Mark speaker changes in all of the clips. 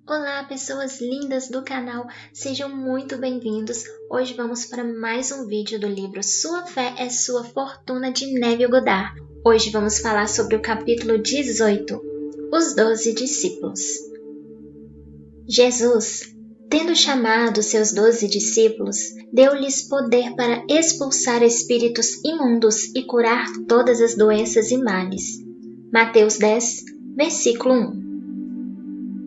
Speaker 1: Olá, pessoas lindas do canal, sejam muito bem-vindos. Hoje vamos para mais um vídeo do livro Sua Fé é Sua Fortuna, de Neville Goddard. Hoje vamos falar sobre o capítulo 18, Os 12 Discípulos. Jesus, tendo chamado seus 12 discípulos, deu-lhes poder para expulsar espíritos imundos e curar todas as doenças e males. Mateus 10, versículo 1.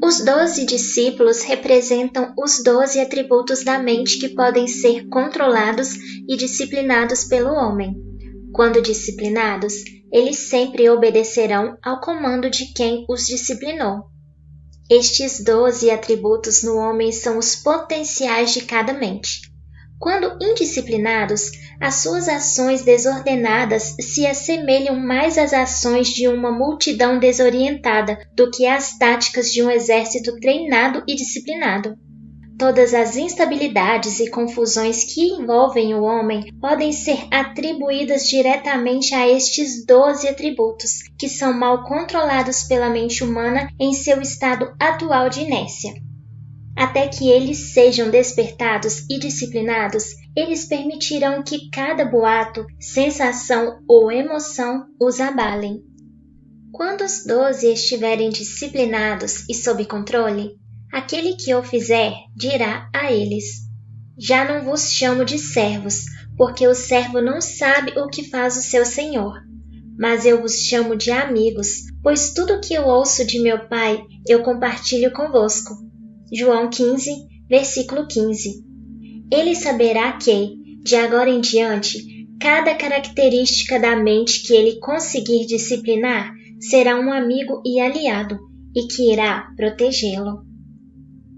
Speaker 1: Os 12 discípulos representam os 12 atributos da mente que podem ser controlados e disciplinados pelo homem. Quando disciplinados, eles sempre obedecerão ao comando de quem os disciplinou. Estes 12 atributos no homem são os potenciais de cada mente. Quando indisciplinados, as suas ações desordenadas se assemelham mais às ações de uma multidão desorientada do que às táticas de um exército treinado e disciplinado. Todas as instabilidades e confusões que envolvem o homem podem ser atribuídas diretamente a estes 12 atributos, que são mal controlados pela mente humana em seu estado atual de inércia. Até que eles sejam despertados e disciplinados, eles permitirão que cada boato, sensação ou emoção os abalem. Quando os 12 estiverem disciplinados e sob controle, aquele que o fizer dirá a eles: Já não vos chamo de servos, porque o servo não sabe o que faz o seu senhor. Mas eu vos chamo de amigos, pois tudo o que eu ouço de meu Pai eu compartilho convosco. João 15, versículo 15. Ele saberá que, de agora em diante, cada característica da mente que ele conseguir disciplinar será um amigo e aliado, e que irá protegê-lo.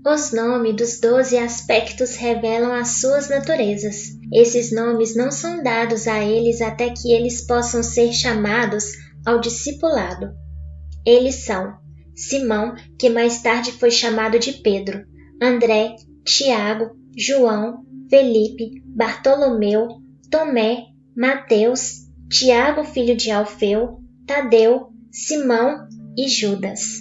Speaker 1: Os nomes dos 12 aspectos revelam as suas naturezas. Esses nomes não são dados a eles até que eles possam ser chamados ao discipulado. Eles são Simão, que mais tarde foi chamado de Pedro, André, Tiago, João, Felipe, Bartolomeu, Tomé, Mateus, Tiago filho de Alfeu, Tadeu, Simão e Judas.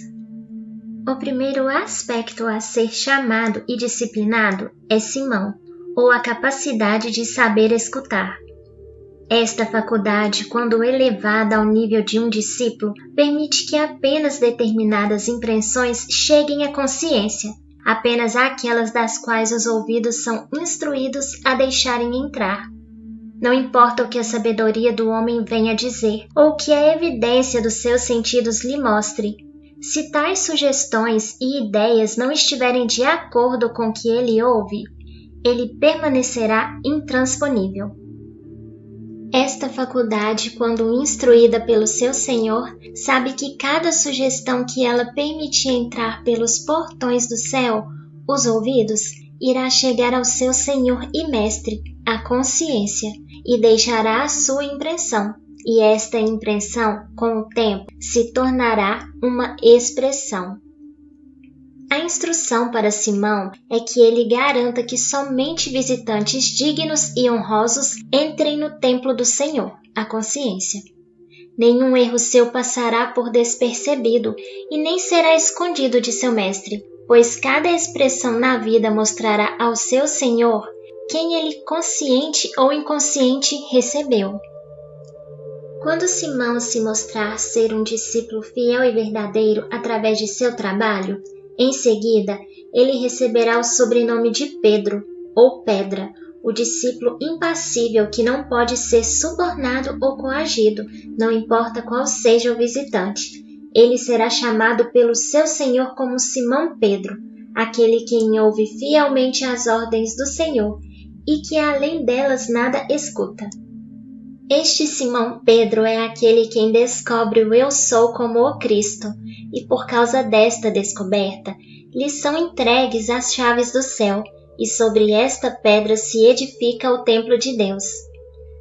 Speaker 1: O primeiro aspecto a ser chamado e disciplinado é Simão, ou a capacidade de saber escutar. Esta faculdade, quando elevada ao nível de um discípulo, permite que apenas determinadas impressões cheguem à consciência, apenas aquelas das quais os ouvidos são instruídos a deixarem entrar. Não importa o que a sabedoria do homem venha dizer, ou o que a evidência dos seus sentidos lhe mostre. Se tais sugestões e ideias não estiverem de acordo com o que ele ouve, ele permanecerá intransponível. Esta faculdade, quando instruída pelo seu Senhor, sabe que cada sugestão que ela permitir entrar pelos portões do céu, os ouvidos, irá chegar ao seu Senhor e Mestre, a consciência, e deixará a sua impressão. E esta impressão, com o tempo, se tornará uma expressão. A instrução para Simão é que ele garanta que somente visitantes dignos e honrosos entrem no templo do Senhor, a consciência. Nenhum erro seu passará por despercebido e nem será escondido de seu mestre, pois cada expressão na vida mostrará ao seu Senhor quem ele consciente ou inconsciente recebeu. Quando Simão se mostrar ser um discípulo fiel e verdadeiro através de seu trabalho, em seguida, ele receberá o sobrenome de Pedro, ou Pedra, o discípulo impassível que não pode ser subornado ou coagido, não importa qual seja o visitante. Ele será chamado pelo seu Senhor como Simão Pedro, aquele quem ouve fielmente as ordens do Senhor e que além delas nada escuta. Este Simão Pedro é aquele quem descobre o Eu Sou como o Cristo, e por causa desta descoberta, lhe são entregues as chaves do céu, e sobre esta pedra se edifica o templo de Deus.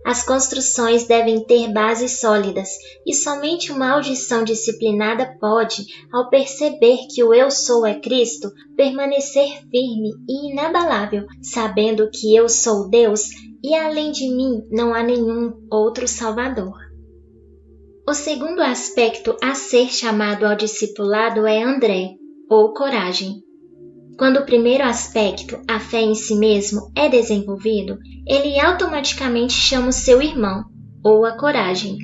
Speaker 1: As construções devem ter bases sólidas, e somente uma audição disciplinada pode, ao perceber que o Eu Sou é Cristo, permanecer firme e inabalável, sabendo que eu sou Deus, e além de mim não há nenhum outro Salvador. O segundo aspecto a ser chamado ao discipulado é André, ou coragem. Quando o primeiro aspecto, a fé em si mesmo, é desenvolvido, ele automaticamente chama o seu irmão, ou a coragem.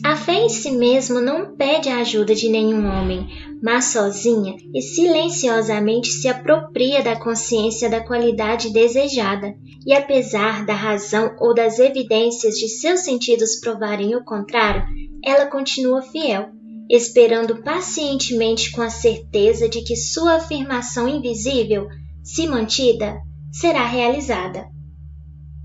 Speaker 1: A fé em si mesmo não pede a ajuda de nenhum homem, mas sozinha e silenciosamente se apropria da consciência da qualidade desejada, e apesar da razão ou das evidências de seus sentidos provarem o contrário, ela continua fiel, esperando pacientemente com a certeza de que sua afirmação invisível, se mantida, será realizada.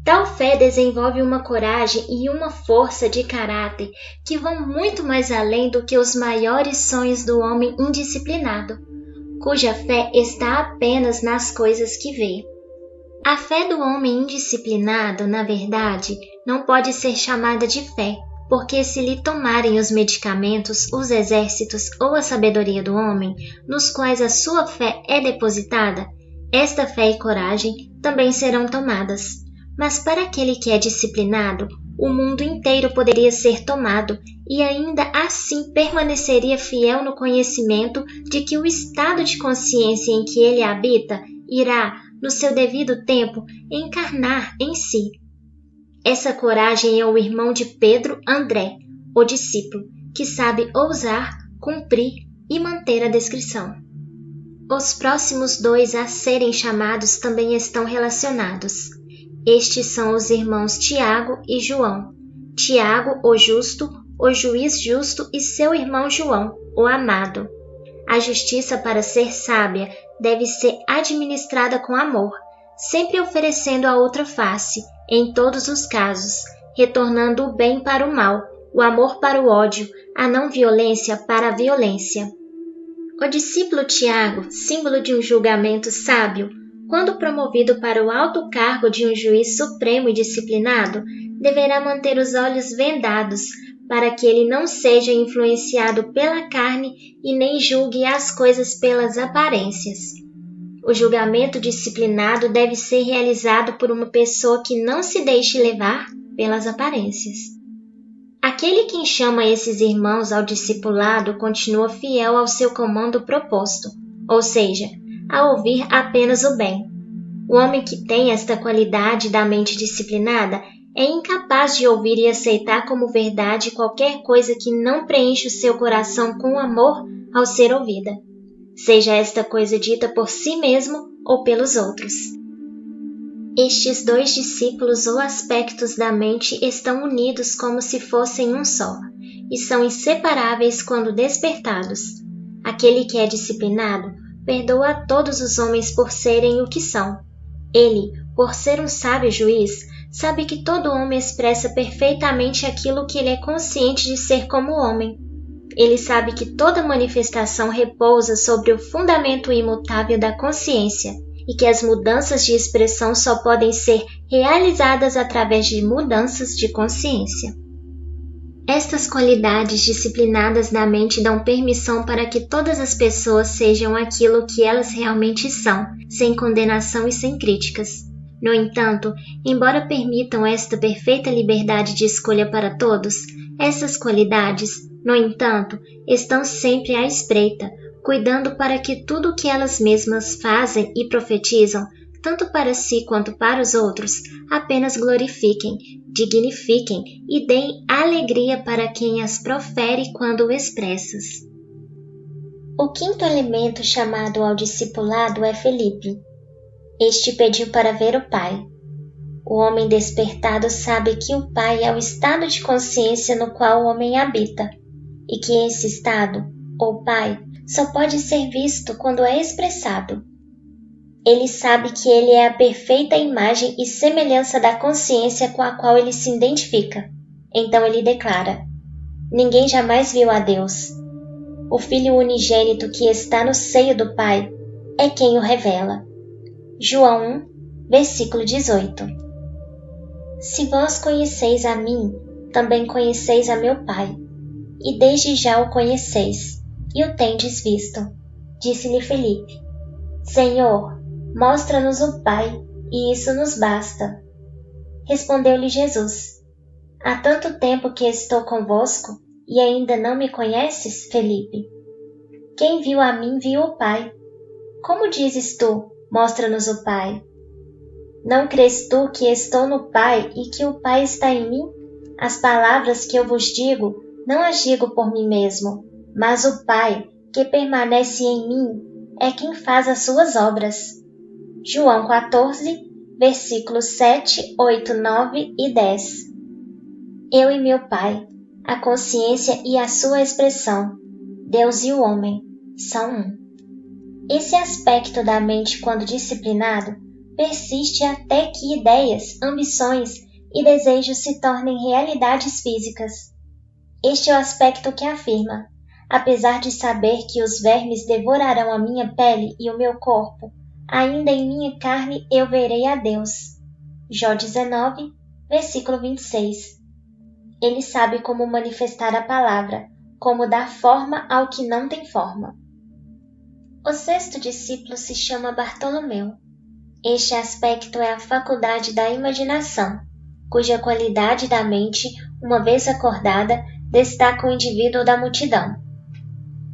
Speaker 1: Tal fé desenvolve uma coragem e uma força de caráter que vão muito mais além do que os maiores sonhos do homem indisciplinado, cuja fé está apenas nas coisas que vê. A fé do homem indisciplinado, na verdade, não pode ser chamada de fé, porque se lhe tomarem os medicamentos, os exércitos ou a sabedoria do homem, nos quais a sua fé é depositada, esta fé e coragem também serão tomadas. Mas para aquele que é disciplinado, o mundo inteiro poderia ser tomado e ainda assim permaneceria fiel no conhecimento de que o estado de consciência em que ele habita irá, no seu devido tempo, encarnar em si. Essa coragem é o irmão de Pedro André, o discípulo, que sabe ousar, cumprir e manter a descrição. Os próximos dois a serem chamados também estão relacionados. Estes são os irmãos Tiago e João. Tiago, o justo, o juiz justo, e seu irmão João, o amado. A justiça, para ser sábia, deve ser administrada com amor, sempre oferecendo a outra face, em todos os casos, retornando o bem para o mal, o amor para o ódio, a não violência para a violência. O discípulo Tiago, símbolo de um julgamento sábio, quando promovido para o alto cargo de um juiz supremo e disciplinado, deverá manter os olhos vendados, para que ele não seja influenciado pela carne e nem julgue as coisas pelas aparências. O julgamento disciplinado deve ser realizado por uma pessoa que não se deixe levar pelas aparências. Aquele quem chama esses irmãos ao discipulado continua fiel ao seu comando proposto, ou seja, a ouvir apenas o bem. O homem que tem esta qualidade da mente disciplinada é incapaz de ouvir e aceitar como verdade qualquer coisa que não preencha o seu coração com amor ao ser ouvida, seja esta coisa dita por si mesmo ou pelos outros. Estes dois discípulos ou aspectos da mente estão unidos como se fossem um só, e são inseparáveis quando despertados. Aquele que é disciplinado perdoa a todos os homens por serem o que são. Ele, por ser um sábio juiz, sabe que todo homem expressa perfeitamente aquilo que ele é consciente de ser como homem. Ele sabe que toda manifestação repousa sobre o fundamento imutável da consciência e que as mudanças de expressão só podem ser realizadas através de mudanças de consciência. Estas qualidades disciplinadas da mente dão permissão para que todas as pessoas sejam aquilo que elas realmente são, sem condenação e sem críticas. No entanto, embora permitam esta perfeita liberdade de escolha para todos, essas qualidades, no entanto, estão sempre à espreita, cuidando para que tudo o que elas mesmas fazem e profetizam, tanto para si quanto para os outros, apenas glorifiquem, dignifiquem e deem alegria para quem as profere quando expressas. O quinto elemento chamado ao discipulado é Felipe. Este pediu para ver o Pai. O homem despertado sabe que o Pai é o estado de consciência no qual o homem habita, e que esse estado, ou Pai, só pode ser visto quando é expressado. Ele sabe que ele é a perfeita imagem e semelhança da consciência com a qual ele se identifica. Então ele declara: ninguém jamais viu a Deus. O Filho unigênito que está no seio do Pai é quem o revela. João 1, versículo 18. Se vós conheceis a mim, também conheceis a meu Pai, e desde já o conheceis, e o tendes visto. Disse-lhe Felipe: Senhor, mostra-nos o Pai, e isso nos basta. Respondeu-lhe Jesus: Há tanto tempo que estou convosco, e ainda não me conheces, Felipe? Quem viu a mim viu o Pai. Como dizes tu, mostra-nos o Pai? Não crês tu que estou no Pai e que o Pai está em mim? As palavras que eu vos digo, não as digo por mim mesmo, mas o Pai, que permanece em mim, é quem faz as suas obras. João 14, versículos 7, 8, 9 e 10. Eu e meu Pai, a consciência e a sua expressão, Deus e o homem, são um. Esse aspecto da mente, quando disciplinado, persiste até que ideias, ambições e desejos se tornem realidades físicas. Este é o aspecto que afirma: apesar de saber que os vermes devorarão a minha pele e o meu corpo, ainda em minha carne eu verei a Deus. Jó 19, versículo 26. Ele sabe como manifestar a palavra, como dar forma ao que não tem forma. O sexto discípulo se chama Bartolomeu. Este aspecto é a faculdade da imaginação, cuja qualidade da mente, uma vez acordada, destaca o indivíduo da multidão.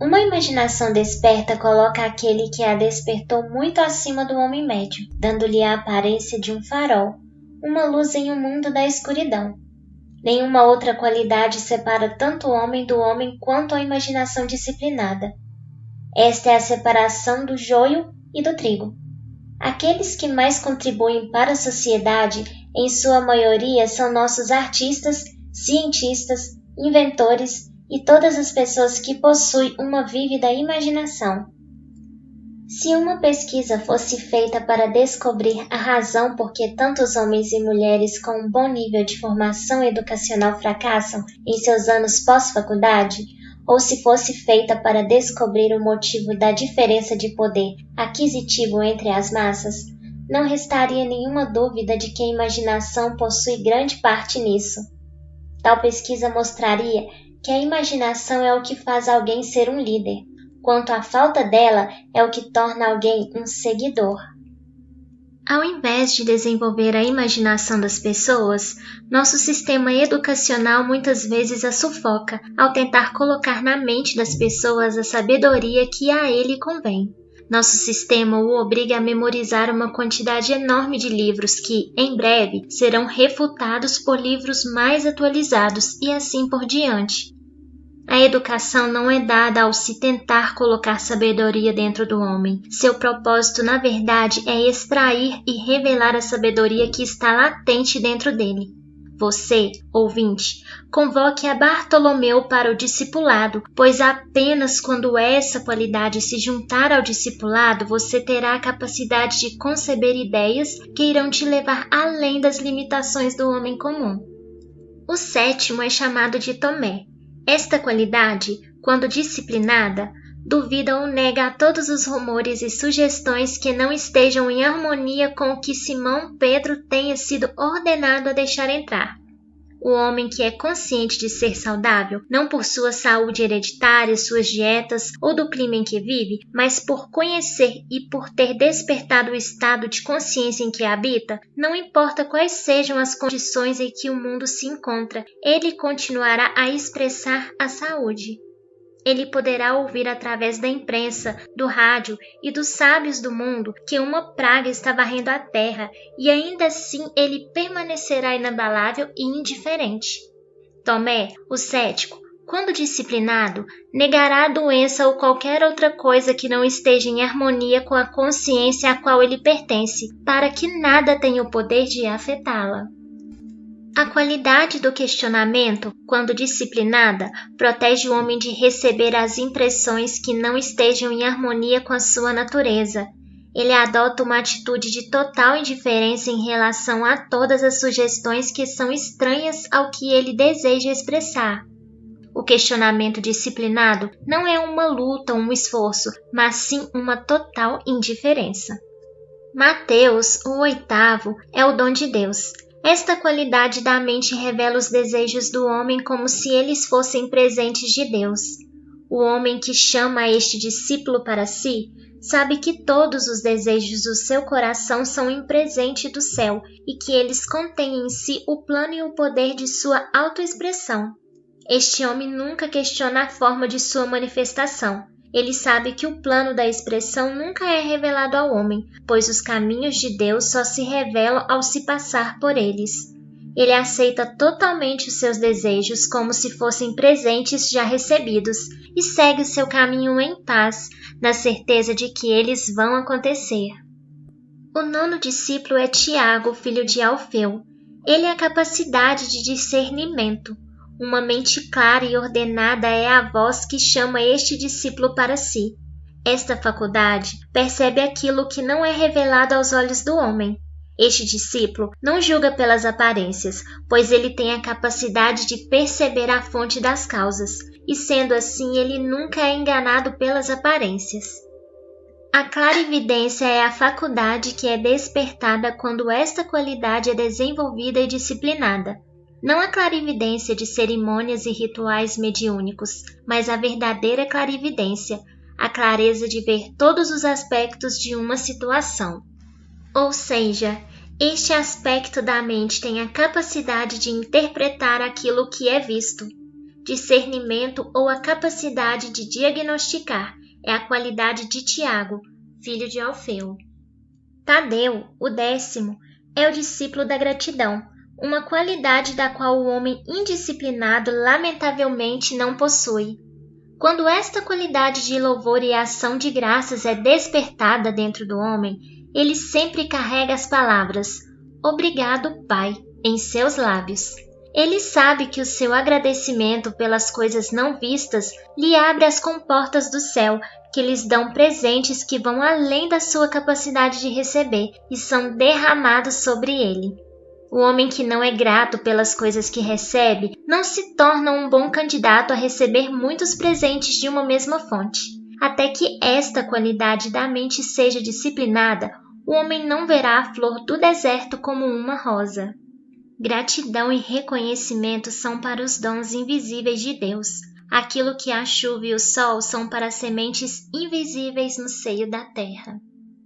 Speaker 1: Uma imaginação desperta coloca aquele que a despertou muito acima do homem médio, dando-lhe a aparência de um farol, uma luz em um mundo da escuridão. Nenhuma outra qualidade separa tanto o homem do homem quanto a imaginação disciplinada. Esta é a separação do joio e do trigo. Aqueles que mais contribuem para a sociedade, em sua maioria, são nossos artistas, cientistas, inventores e todas as pessoas que possuem uma vívida imaginação. Se uma pesquisa fosse feita para descobrir a razão por que tantos homens e mulheres com um bom nível de formação educacional fracassam em seus anos pós-faculdade, ou se fosse feita para descobrir o motivo da diferença de poder aquisitivo entre as massas, não restaria nenhuma dúvida de que a imaginação possui grande parte nisso. Tal pesquisa mostraria que a imaginação é o que faz alguém ser um líder, quanto a falta dela é o que torna alguém um seguidor. Ao invés de desenvolver a imaginação das pessoas, nosso sistema educacional muitas vezes a sufoca ao tentar colocar na mente das pessoas a sabedoria que a ele convém. Nosso sistema o obriga a memorizar uma quantidade enorme de livros que, em breve, serão refutados por livros mais atualizados e assim por diante. A educação não é dada ao se tentar colocar sabedoria dentro do homem. Seu propósito, na verdade, é extrair e revelar a sabedoria que está latente dentro dele. Você, ouvinte, convoque a Bartolomeu para o discipulado, pois apenas quando essa qualidade se juntar ao discipulado, você terá a capacidade de conceber ideias que irão te levar além das limitações do homem comum. O sétimo é chamado de Tomé. Esta qualidade, quando disciplinada, duvida ou nega a todos os rumores e sugestões que não estejam em harmonia com o que Simão Pedro tenha sido ordenado a deixar entrar. O homem que é consciente de ser saudável, não por sua saúde hereditária, suas dietas ou do clima em que vive, mas por conhecer e por ter despertado o estado de consciência em que habita, não importa quais sejam as condições em que o mundo se encontra, ele continuará a expressar a saúde. Ele poderá ouvir através da imprensa, do rádio e dos sábios do mundo que uma praga está varrendo a terra e ainda assim ele permanecerá inabalável e indiferente. Tomé, o cético, quando disciplinado, negará a doença ou qualquer outra coisa que não esteja em harmonia com a consciência a qual ele pertence, para que nada tenha o poder de afetá-la. A qualidade do questionamento, quando disciplinada, protege o homem de receber as impressões que não estejam em harmonia com a sua natureza. Ele adota uma atitude de total indiferença em relação a todas as sugestões que são estranhas ao que ele deseja expressar. O questionamento disciplinado não é uma luta ou um esforço, mas sim uma total indiferença. Mateus, o oitavo, é o dom de Deus. Esta qualidade da mente revela os desejos do homem como se eles fossem presentes de Deus. O homem que chama este discípulo para si, sabe que todos os desejos do seu coração são um presente do céu e que eles contêm em si o plano e o poder de sua autoexpressão. Este homem nunca questiona a forma de sua manifestação. Ele sabe que o plano da expressão nunca é revelado ao homem, pois os caminhos de Deus só se revelam ao se passar por eles. Ele aceita totalmente os seus desejos como se fossem presentes já recebidos e segue o seu caminho em paz, na certeza de que eles vão acontecer. O 9º discípulo é Tiago, filho de Alfeu. Ele é a capacidade de discernimento. Uma mente clara e ordenada é a voz que chama este discípulo para si. Esta faculdade percebe aquilo que não é revelado aos olhos do homem. Este discípulo não julga pelas aparências, pois ele tem a capacidade de perceber a fonte das causas, e sendo assim ele nunca é enganado pelas aparências. A clarividência é a faculdade que é despertada quando esta qualidade é desenvolvida e disciplinada. Não a clarividência de cerimônias e rituais mediúnicos, mas a verdadeira clarividência, a clareza de ver todos os aspectos de uma situação. Ou seja, este aspecto da mente tem a capacidade de interpretar aquilo que é visto. Discernimento ou a capacidade de diagnosticar é a qualidade de Tiago, filho de Alfeu. Tadeu, o 10º, é o discípulo da gratidão, uma qualidade da qual o homem indisciplinado lamentavelmente não possui. Quando esta qualidade de louvor e ação de graças é despertada dentro do homem, ele sempre carrega as palavras "Obrigado, Pai" em seus lábios. Ele sabe que o seu agradecimento pelas coisas não vistas lhe abre as comportas do céu, que lhes dão presentes que vão além da sua capacidade de receber e são derramados sobre ele. O homem que não é grato pelas coisas que recebe não se torna um bom candidato a receber muitos presentes de uma mesma fonte. Até que esta qualidade da mente seja disciplinada, o homem não verá a flor do deserto como uma rosa. Gratidão e reconhecimento são para os dons invisíveis de Deus. Aquilo que a chuva e o sol são para as sementes invisíveis no seio da terra.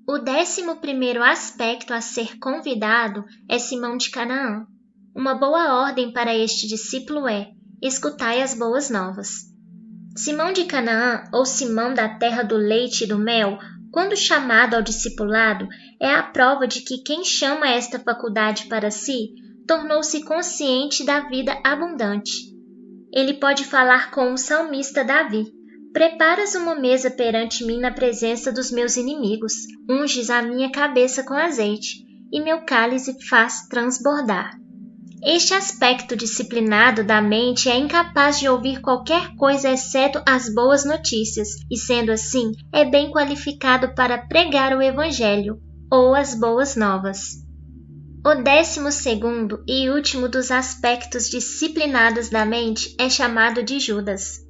Speaker 1: O 11º aspecto a ser convidado é Simão de Canaã. Uma boa ordem para este discípulo é: escutai as boas novas. Simão de Canaã, ou Simão da terra do leite e do mel, quando chamado ao discipulado, é a prova de que quem chama esta faculdade para si tornou-se consciente da vida abundante. Ele pode falar com o salmista Davi: preparas uma mesa perante mim na presença dos meus inimigos, unges a minha cabeça com azeite, e meu cálice faz transbordar. Este aspecto disciplinado da mente é incapaz de ouvir qualquer coisa exceto as boas notícias, e sendo assim, é bem qualificado para pregar o Evangelho, ou as boas novas. O 12º e último dos aspectos disciplinados da mente é chamado de Judas.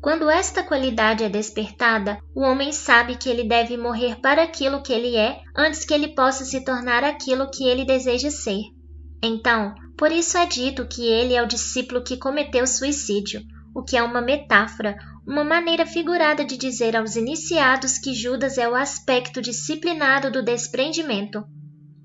Speaker 1: Quando esta qualidade é despertada, o homem sabe que ele deve morrer para aquilo que ele é antes que ele possa se tornar aquilo que ele deseja ser. Então, por isso é dito que ele é o discípulo que cometeu suicídio, o que é uma metáfora, uma maneira figurada de dizer aos iniciados que Judas é o aspecto disciplinado do desprendimento.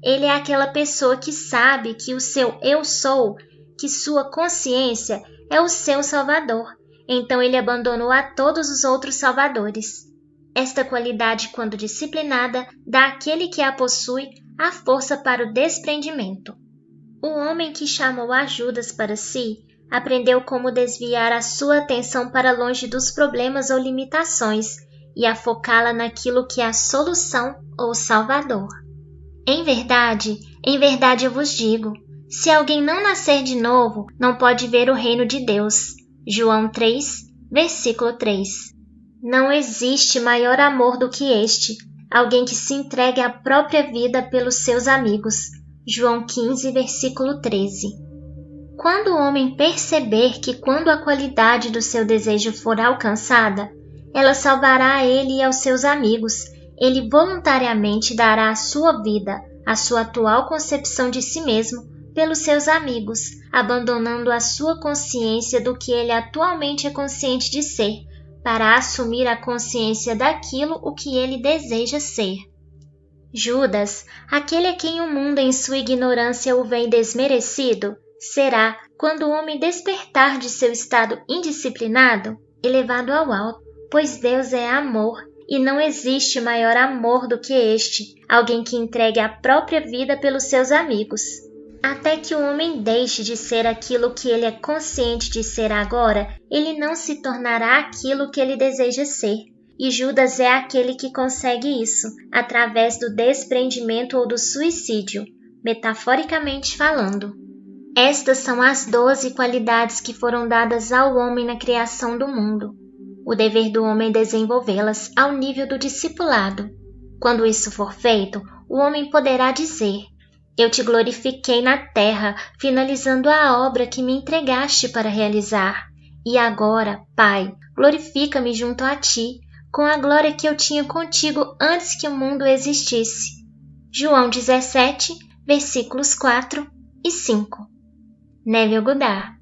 Speaker 1: Ele é aquela pessoa que sabe que o seu eu sou, que sua consciência é o seu salvador. Então ele abandonou a todos os outros salvadores. Esta qualidade, quando disciplinada, dá àquele que a possui a força para o desprendimento. O homem que chamou a Judas para si aprendeu como desviar a sua atenção para longe dos problemas ou limitações e a focá-la naquilo que é a solução ou salvador. Em verdade eu vos digo, se alguém não nascer de novo, não pode ver o reino de Deus. João 3, versículo 3. Não existe maior amor do que este, alguém que se entregue a própria vida pelos seus amigos. João 15, versículo 13. Quando o homem perceber que quando a qualidade do seu desejo for alcançada, ela salvará a ele e aos seus amigos, ele voluntariamente dará a sua vida, a sua atual concepção de si mesmo, pelos seus amigos, abandonando a sua consciência do que ele atualmente é consciente de ser, para assumir a consciência daquilo o que ele deseja ser. Judas, aquele a quem o mundo em sua ignorância o vem desmerecido, será, quando o homem despertar de seu estado indisciplinado, elevado ao alto, pois Deus é amor, e não existe maior amor do que este, alguém que entregue a própria vida pelos seus amigos. Até que o homem deixe de ser aquilo que ele é consciente de ser agora, ele não se tornará aquilo que ele deseja ser. E Judas é aquele que consegue isso, através do desprendimento ou do suicídio, metaforicamente falando. Estas são as 12 qualidades que foram dadas ao homem na criação do mundo. O dever do homem é desenvolvê-las ao nível do discipulado. Quando isso for feito, o homem poderá dizer: eu te glorifiquei na terra, finalizando a obra que me entregaste para realizar. E agora, Pai, glorifica-me junto a ti, com a glória que eu tinha contigo antes que o mundo existisse. João 17, versículos 4 e 5. Neville Goddard.